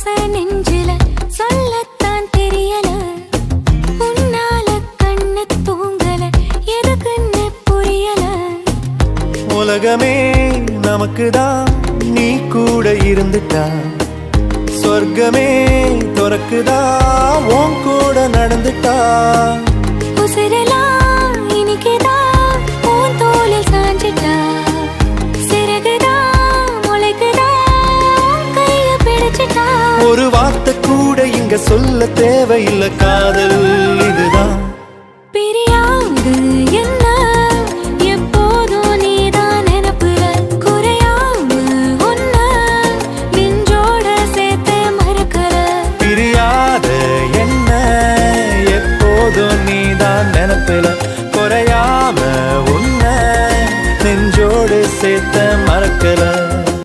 ஆசை நெஞ்சில சொல்லத்தான் தெரியல உன்னால கண்ணு தூங்கல எதுக்குன்னு புரியல உலகமே நமக்குதான் நீ கூட இருந்துட்டா சொர்க்கமே துறக்குதா உன் கூட நடந்துட்டா உசிரெல்லாம் இனிக்குதா உன் தோளில் சாஞ்சிட்டா சிறகுதா முளைக்குதா கைய பிடிச்சிட்டா ஒரு வார்த்தை கூட இங்க சொல்ல தேவையில்லை காதல்